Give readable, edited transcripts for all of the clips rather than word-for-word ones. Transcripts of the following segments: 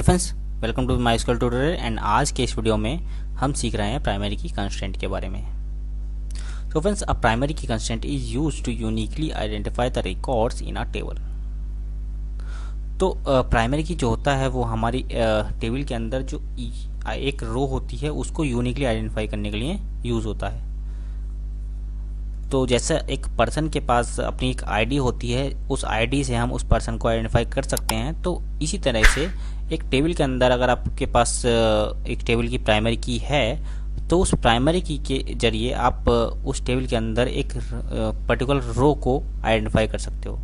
Hello friends, welcome to MySQL tutorial. And आज के इस वीडियो में हम सीख रहे हैं प्राइमरी की कंस्ट्रेंट के बारे में। तो friends, a primary key constraint is used to uniquely identify the records in a table. तो प्राइमरी की जो होता है वो हमारी टेबल के अंदर जो एक रो होती है उसको यूनिकली आइडेंटिफाई करने के लिए यूज होता है। तो जैसे एक पर्सन के पास अपनी एक आईडी होती है, उस आईडी से हम उस पर्सन को आइडेंटिफाई कर सकते हैं। तो इसी तरह से एक टेबल के अंदर अगर आपके पास एक टेबल की प्राइमरी की है तो उस प्राइमरी की के जरिए आप उस टेबल के अंदर एक पर्टिकुलर रो को आइडेंटिफाई कर सकते हो।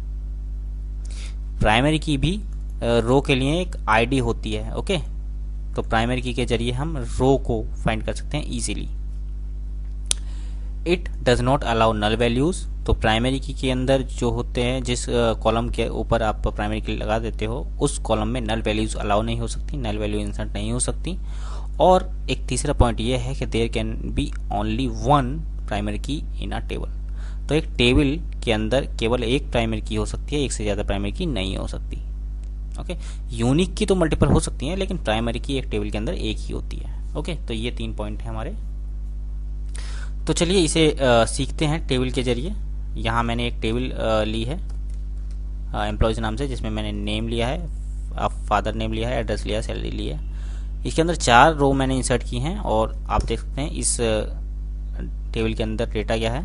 प्राइमरी की भी रो के लिए एक आईडी होती है। ओके, तो प्राइमरी की के जरिए हम रो को फाइंड कर सकते हैं easily. It does not allow null values. तो प्राइमरी की के अंदर जो होते हैं, जिस कॉलम के ऊपर आप प्राइमरी की लगा देते हो उस कॉलम में नल वैल्यूज अलाउ नहीं हो सकती, नल वैल्यू इंसर्ट नहीं हो सकती। और एक तीसरा पॉइंट ये है कि there can be only one primary key in a table. तो एक टेबल के अंदर केवल एक प्राइमरी की हो सकती है, एक से ज़्यादा प्राइमरी की नहीं हो सकती। ओके, यूनिक की तो मल्टीपल हो सकती हैं, लेकिन प्राइमरी की एक टेबल के अंदर एक ही होती है। ओके, तो ये 3 पॉइंट है हमारे। तो चलिए इसे सीखते हैं टेबल के जरिए। यहाँ मैंने एक टेबल ली है एम्प्लॉयज़ नाम से, जिसमें मैंने नेम लिया है, फादर नेम लिया है, एड्रेस लिया, सैलरी लिया है। इसके अंदर 4 रो मैंने इंसर्ट की हैं और आप देख सकते हैं इस टेबल के अंदर डेटा क्या है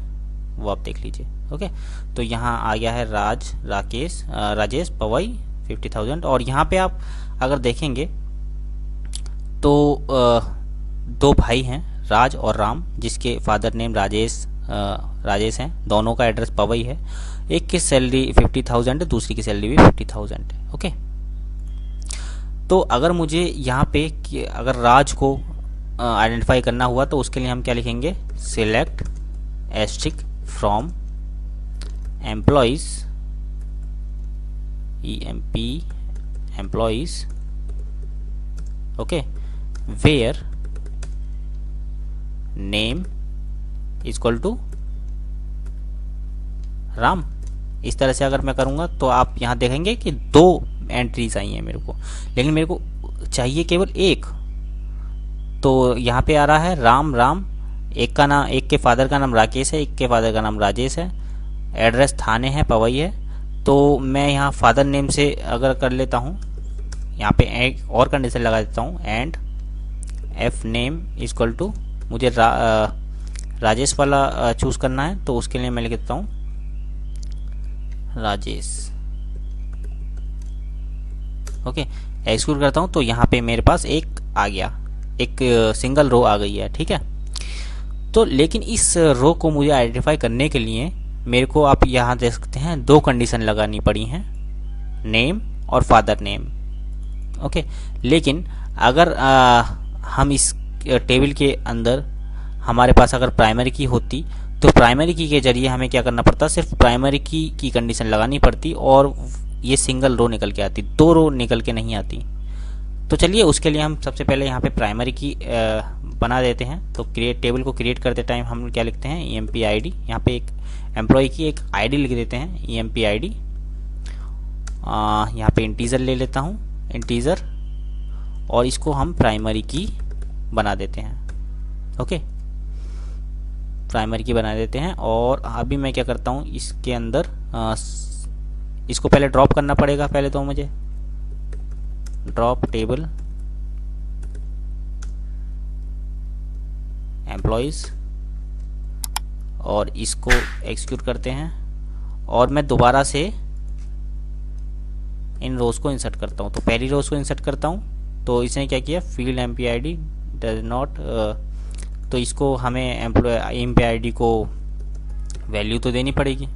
वो आप देख लीजिए। ओके, तो यहाँ आ गया है राजेश पवई 50,000। और यहाँ पे आप अगर देखेंगे तो 2 भाई हैं, राज और राम, जिसके फादर नेम राजेश हैं। दोनों का एड्रेस पवई है। एक की सैलरी 50,000 है, दूसरी की सैलरी भी 50,000 है। ओके, तो अगर मुझे यहाँ पे अगर राज को आइडेंटिफाई करना हुआ तो उसके लिए हम क्या लिखेंगे, select asterisk from employees employees okay, where name equal to Ram. इस तरह से अगर मैं करूंगा तो आप यहां देखेंगे कि 2 एंट्रीज आई हैं मेरे को, लेकिन मेरे को चाहिए केवल एक। तो यहाँ पे आ रहा है राम, एक का नाम, एक के फादर का नाम राकेश है, एक के फादर का नाम राजेश है, एड्रेस थाने है, पवई है। तो मैं यहाँ फादर नेम से अगर कर लेता हूँ, यहाँ पे एक और कंडीशन लगा देता हूँ, and F name equal to, मुझे राजेश वाला चूज करना है तो उसके लिए मैं लिख देता हूँ राजेश। ओके, एक्सिक्यूट करता हूँ तो यहाँ पे मेरे पास एक आ गया, एक सिंगल रो आ गई है। ठीक है, तो लेकिन इस रो को मुझे आइडेंटिफाई करने के लिए मेरे को, आप यहाँ देख सकते हैं, 2 कंडीशन लगानी पड़ी हैं, नेम और फादर नेम। ओके, लेकिन अगर हम इस टेबल के अंदर हमारे पास अगर प्राइमरी की होती तो प्राइमरी की के जरिए हमें क्या करना पड़ता, सिर्फ प्राइमरी की कंडीशन लगानी पड़ती और ये सिंगल रो निकल के आती, 2 रो निकल के नहीं आती। तो चलिए उसके लिए हम सबसे पहले यहाँ पे प्राइमरी की बना देते हैं। तो टेबल को क्रिएट करते टाइम हम क्या लिखते हैं, EMP ID। यहाँ पे एक एम्प्लॉय की एक ID लिख देते हैं, EMP ID। यहाँ पे इंटीजर ले लेता हूँ, इंटीजर, और इसको हम प्राइमरी की बना देते हैं। ओके, प्राइमरी की बना देते हैं। और अभी मैं क्या करता हूँ, इसके अंदर इसको पहले ड्रॉप करना पड़ेगा। पहले तो मुझे ड्रॉप टेबल एम्प्लॉइज, और इसको एक्सिक्यूट करते हैं। और मैं दोबारा से इन रोज को इंसर्ट करता हूँ। तो पहली रोज को इंसर्ट करता हूँ तो इसने क्या किया, field MP ID does not, तो इसको हमें MP ID को वैल्यू तो देनी पड़ेगी।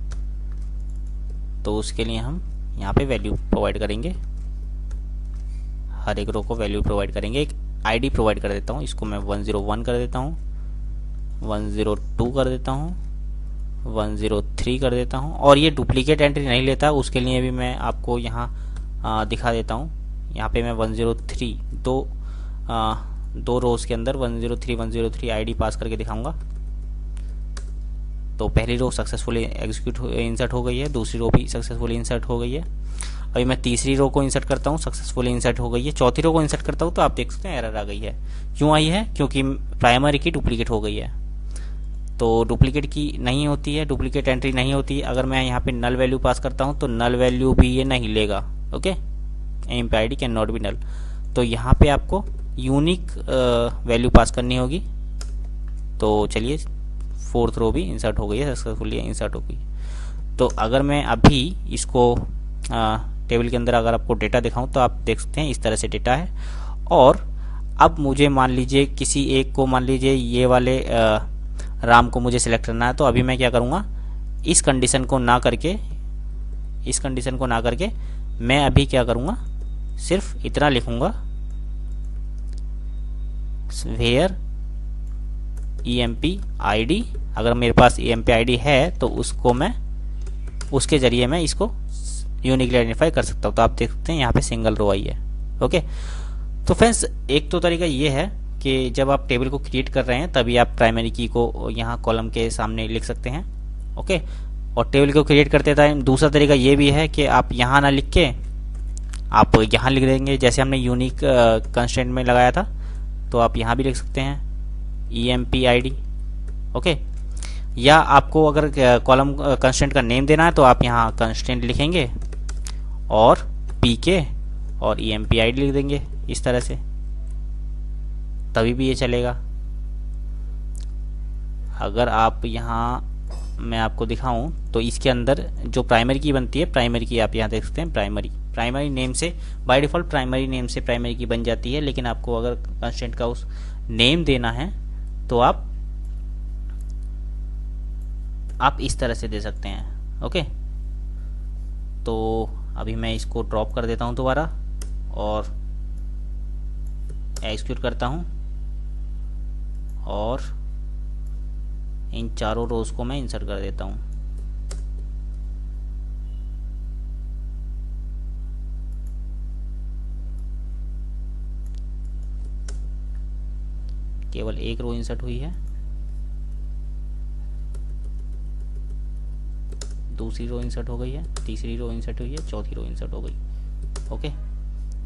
तो उसके लिए हम यहाँ पे वैल्यू प्रोवाइड करेंगे, हर एक रो को वैल्यू प्रोवाइड करेंगे। एक ID प्रोवाइड कर देता हूँ, इसको मैं 101 कर देता हूँ, 102 कर देता हूँ, 103 कर देता हूँ। और ये डुप्लीकेट एंट्री नहीं लेता, उसके लिए भी मैं आपको यहाँ दिखा देता हूँ। यहाँ पे मैं 103 दो रोज के अंदर 103 ID पास करके दिखाऊंगा। तो पहली रो सक्सेसफुली एग्जीक्यूट इंसर्ट हो गई है, दूसरी रो भी सक्सेसफुली इंसर्ट हो गई है। अभी मैं तीसरी रो को इंसर्ट करता हूँ, सक्सेसफुली इंसर्ट हो गई है। चौथी रो को इंसर्ट करता हूँ तो आप देख सकते हैं एरर आ गई है। क्यों आई है? क्योंकि प्राइमरी की डुप्लीकेट हो गई है। तो डुप्लीकेट की नहीं होती है, डुप्लीकेट एंट्री नहीं होती है। अगर मैं यहाँ पे नल वैल्यू पास करता हूँ तो नल वैल्यू भी ये नहीं लेगा। Okay, emp ID can not be null. तो यहाँ पे आपको यूनिक वैल्यू पास करनी होगी। तो चलिए, फोर्थ रो भी इंसर्ट हो गई है, सक्सेसफुली इंसर्ट हो गई। तो अगर मैं अभी इसको टेबल के अंदर अगर आपको डेटा दिखाऊं तो आप देख सकते हैं इस तरह से डेटा है। और अब मुझे मान लीजिए किसी एक को, मान लीजिए ये वाले राम को मुझे सिलेक्ट करना है। तो अभी मैं क्या करूँगा, इस कंडीशन को ना करके मैं अभी क्या करूँगा, सिर्फ इतना लिखूँगा, वेयर EMP ID। अगर मेरे पास EMP ID है तो उसको मैं, उसके जरिए मैं इसको यूनिकली आइडेंटिफाई कर सकता हूँ। तो आप देख सकते हैं यहाँ पे सिंगल रो आई है। ओके, तो फ्रेंड्स एक तो तरीका ये है कि जब आप टेबल को क्रिएट कर रहे हैं तभी आप प्राइमरी की को यहाँ कॉलम के सामने लिख सकते हैं। ओके, और टेबल को क्रिएट करते टाइम दूसरा तरीका ये भी है कि आप यहाँ ना लिख के आप यहाँ लिख देंगे, जैसे हमने यूनिक कंस्ट्रेंट में लगाया था। तो आप यहाँ भी लिख सकते हैं EMP ID। ओके, या आपको अगर कॉलम कंस्ट्रेंट का नेम देना है तो आप यहाँ कंस्ट्रेंट लिखेंगे और PK और EMP ID लिख देंगे इस तरह से, तभी भी ये चलेगा। अगर आप यहाँ, मैं आपको दिखाऊं तो इसके अंदर जो प्राइमरी की बनती है, प्राइमरी की आप यहाँ देख सकते हैं, प्राइमरी नेम से बाय डिफ़ॉल्ट प्राइमरी नेम से प्राइमरी की बन जाती है। लेकिन आपको अगर कंस्ट्रेंट का उस नेम देना है तो आप इस तरह से दे सकते हैं। ओके, तो अभी मैं इसको ड्रॉप कर देता हूं दोबारा और एग्जीक्यूट करता हूं और इन चारों रोज को मैं इंसर्ट कर देता हूं। केवल एक रो इंसर्ट हुई है, दूसरी रो इंसर्ट हो गई है, तीसरी रो इंसर्ट हुई है, चौथी रो इंसर्ट हो गई। ओके,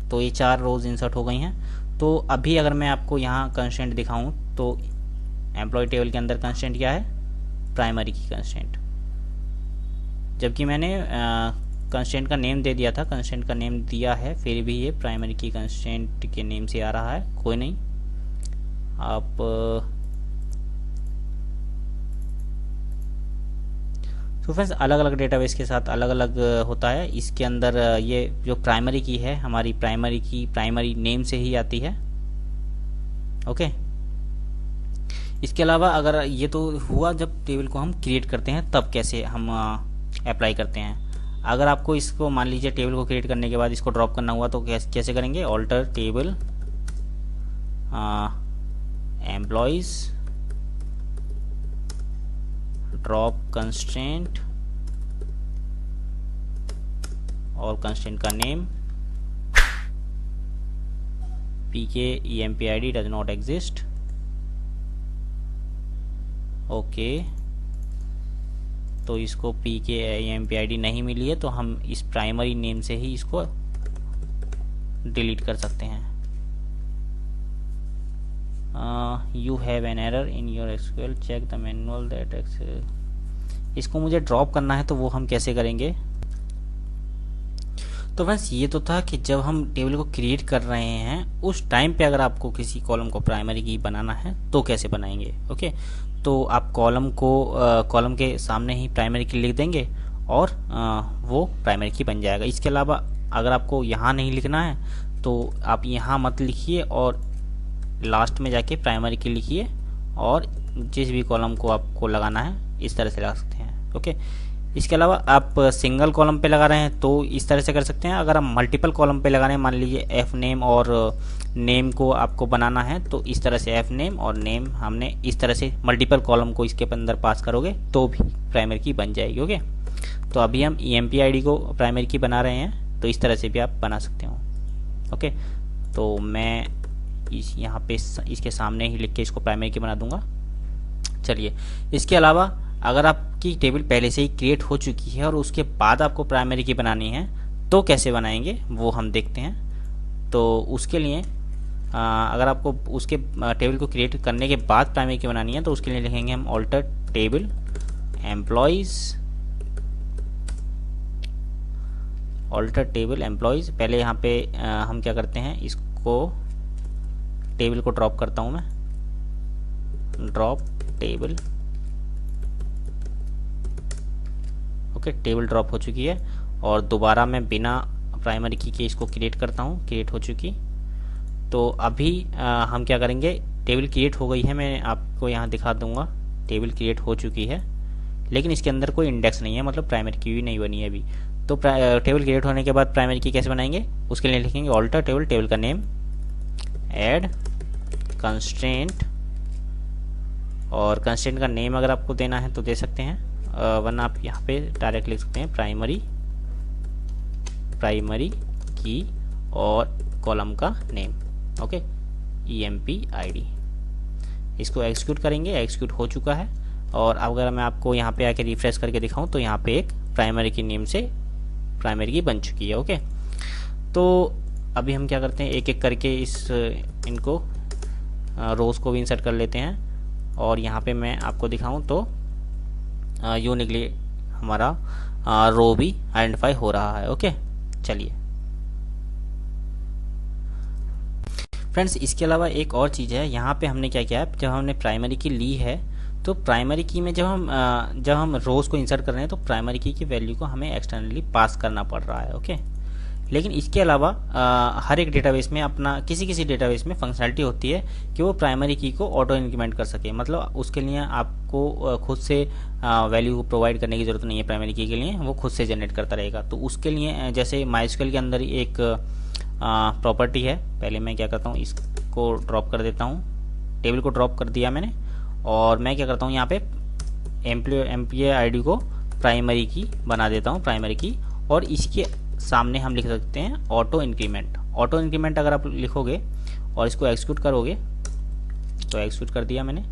तो ये 4 रोज इंसर्ट हो गई हैं। तो अभी अगर मैं आपको यहाँ कंस्ट्रेंट दिखाऊं तो एम्प्लॉय टेबल के अंदर कंस्ट्रेंट क्या है, प्राइमरी की कंस्ट्रेंट। जबकि मैंने कंस्ट्रेंट का नेम दे दिया था, कंस्ट्रेंट का नेम दिया है, फिर भी ये प्राइमरी की कंस्ट्रेंट के नेम से आ रहा है। कोई नहीं, आप तो फ्रेंड्स अलग अलग डेटाबेस के साथ अलग अलग होता है। इसके अंदर ये जो प्राइमरी की है, हमारी प्राइमरी की प्राइमरी नेम से ही आती है। ओके, इसके अलावा अगर ये तो हुआ जब टेबल को हम क्रिएट करते हैं तब कैसे हम अप्लाई करते हैं। अगर आपको इसको मान लीजिए टेबल को क्रिएट करने के बाद इसको ड्रॉप करना हुआ तो कैसे करेंगे, alter table employees drop constraint और कंस्ट्रेंट का name PK EMP ID does not exist. Okay, तो इसको PK EMP ID नहीं मिली है तो हम इस प्राइमरी नेम से ही इसको डिलीट कर सकते हैं। You have an error in your SQL, check the manual that इसको मुझे ड्रॉप करना है तो वो हम कैसे करेंगे। तो फ्रेंड्स ये तो था कि जब हम टेबल को क्रिएट कर रहे हैं उस टाइम पे अगर आपको किसी कॉलम को प्राइमरी की बनाना है तो कैसे बनाएंगे। ओके, तो आप कॉलम को कॉलम के सामने ही प्राइमरी की लिख देंगे और वो प्राइमरी की बन जाएगा। इसके अलावा अगर आपको यहाँ नहीं लिखना है तो आप यहाँ मत लिखिए और लास्ट में जाके प्राइमरी की लिखिए और जिस भी कॉलम को आपको लगाना है इस तरह से लगा सकते हैं। ओके, इसके अलावा आप सिंगल कॉलम पे लगा रहे हैं तो इस तरह से कर सकते हैं। अगर आप मल्टीपल कॉलम पे लगा रहे हैं, मान लीजिए एफ नेम और नेम को आपको बनाना है तो इस तरह से एफ नेम और नेम हमने इस तरह से मल्टीपल कॉलम को इसके अंदर पास करोगे तो भी प्राइमरी की बन जाएगी। ओके, तो अभी हम EMP ID को प्राइमरी की बना रहे हैं तो इस तरह से भी आप बना सकते हो। ओके, तो मैं यहाँ पे इसके सामने ही लिख के इसको प्राइमरी की बना दूंगा। चलिए, इसके अलावा अगर आपकी टेबल पहले से ही क्रिएट हो चुकी है और उसके बाद आपको प्राइमरी की बनानी है तो कैसे बनाएंगे वो हम देखते हैं। तो उसके लिए अगर आपको उसके टेबल को क्रिएट करने के बाद प्राइमरी की बनानी है तो उसके लिए लिखेंगे हम alter table employees, alter table employees. पहले यहाँ पे हम क्या करते हैं, इसको टेबल को ड्रॉप करता हूँ मैं, drop table. Okay, table drop हो चुकी है और दोबारा मैं बिना प्राइमरी की के इसको क्रिएट करता हूँ, क्रिएट हो चुकी। तो अभी हम क्या करेंगे, टेबल क्रिएट हो गई है, मैं आपको यहाँ दिखा दूंगा, टेबल क्रिएट हो चुकी है, लेकिन इसके अंदर कोई इंडेक्स नहीं है, मतलब प्राइमरी की भी नहीं बनी है अभी। तो टेबल क्रिएट होने के बाद प्राइमरी की कैसे बनाएंगे, उसके लिए लिखेंगे ऑल्टर टेबल, टेबल का नेम, ऐड कंस्ट्रेंट, और कंस्ट्रेंट का नेम अगर आपको देना है तो दे सकते हैं, वरना आप यहाँ पे डायरेक्ट लिख सकते हैं प्राइमरी की और कॉलम का नेम। Okay, empid। इसको एक्सिक्यूट करेंगे, एक्सिक्यूट हो चुका है। और अगर मैं आपको यहाँ पे आके रिफ्रेश करके दिखाऊं तो यहाँ पे एक प्राइमरी की नेम से प्राइमरी की बन चुकी है। ओके, तो अभी हम क्या करते हैं, एक एक करके इनको रोज को भी इंसर्ट कर लेते हैं। और यहाँ पे मैं आपको दिखाऊं तो यूनिकली हमारा रो भी आइडेंटिफाई हो रहा है। ओके, चलिए फ्रेंड्स, इसके अलावा एक और चीज़ है, यहाँ पे हमने क्या किया है, जब हमने प्राइमरी की ली है तो प्राइमरी की में जब हम रोज़ को इंसर्ट कर रहे हैं तो प्राइमरी की वैल्यू को हमें एक्सटर्नली पास करना पड़ रहा है। ओके, लेकिन इसके अलावा हर एक डेटाबेस में अपना किसी डेटाबेस में फंक्शनलिटी होती है कि वो प्राइमरी की को ऑटो इंक्रीमेंट कर सके, मतलब उसके लिए आपको खुद से वैल्यू प्रोवाइड करने की ज़रूरत नहीं है, प्राइमरी की के लिए वो खुद से जनरेट करता रहेगा। तो उसके लिए जैसे माइस्क्यूएल के अंदर एक प्रॉपर्टी है, पहले मैं क्या करता हूँ, इसको ड्रॉप कर देता हूँ, टेबल को ड्रॉप कर दिया मैंने, और मैं क्या करता हूँ यहाँ पे एम्प्लॉय आईडी को प्राइमरी की बना देता हूँ, प्राइमरी की, और इसके सामने हम लिख सकते हैं ऑटो इंक्रीमेंट। ऑटो इंक्रीमेंट अगर आप लिखोगे और इसको एक्सिक्यूट करोगे, तो एक्सिक्यूट कर दिया मैंने,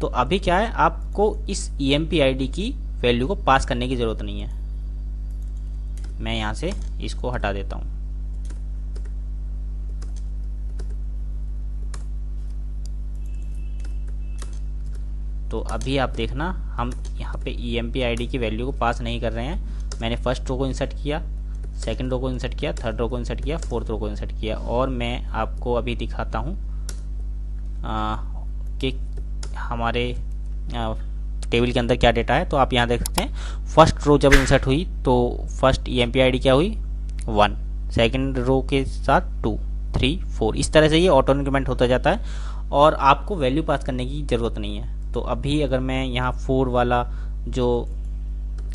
तो अभी क्या है, आपको इस empid की वैल्यू को पास करने की ज़रूरत नहीं है। मैं यहाँ से इसको हटा देता हूँ। तो अभी आप देखना, हम यहाँ पे empid की वैल्यू को पास नहीं कर रहे हैं। मैंने फर्स्ट रो को इंसर्ट किया, सेकंड रो को इंसर्ट किया, थर्ड रो को इंसर्ट किया, फोर्थ रो को इंसर्ट किया, और मैं आपको अभी दिखाता हूँ कि हमारे टेबल के अंदर क्या डेटा है। तो आप यहाँ देख सकते हैं, फर्स्ट रो जब इंसर्ट हुई तो फर्स्ट empid क्या हुई 1, सेकंड रो के साथ 2, 3, 4, इस तरह से ये ऑटो इंक्रीमेंट होता जाता है और आपको वैल्यू पास करने की ज़रूरत नहीं है। तो अभी अगर मैं यहाँ 4 वाला जो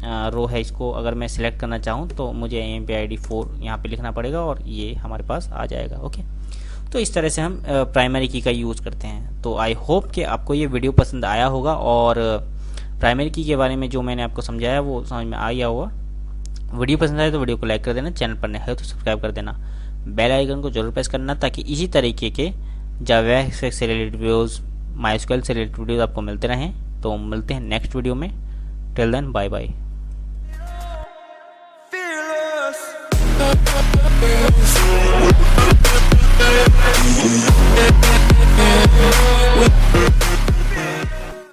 रो है, इसको अगर मैं सिलेक्ट करना चाहूँ तो मुझे empid 4 यहाँ पे लिखना पड़ेगा और ये हमारे पास आ जाएगा। ओके, तो इस तरह से हम प्राइमरी की का यूज़ करते हैं। तो आई होप कि आपको ये वीडियो पसंद आया होगा और प्राइमरी की के बारे में जो मैंने आपको समझाया वो समझ में आ गया होगा। वीडियो पसंद आए तो वीडियो को लाइक कर देना, चैनल पर नए हो तो सब्सक्राइब कर देना, बेल आइकन को जरूर प्रेस करना ताकि इसी तरीके के जावा से रिलेटेड वीडियोज़, माइस्क्यूएल से रिलेटेड वीडियोज़ आपको मिलते रहें। तो मिलते हैं नेक्स्ट वीडियो में, till then bye bye. We'll be right back.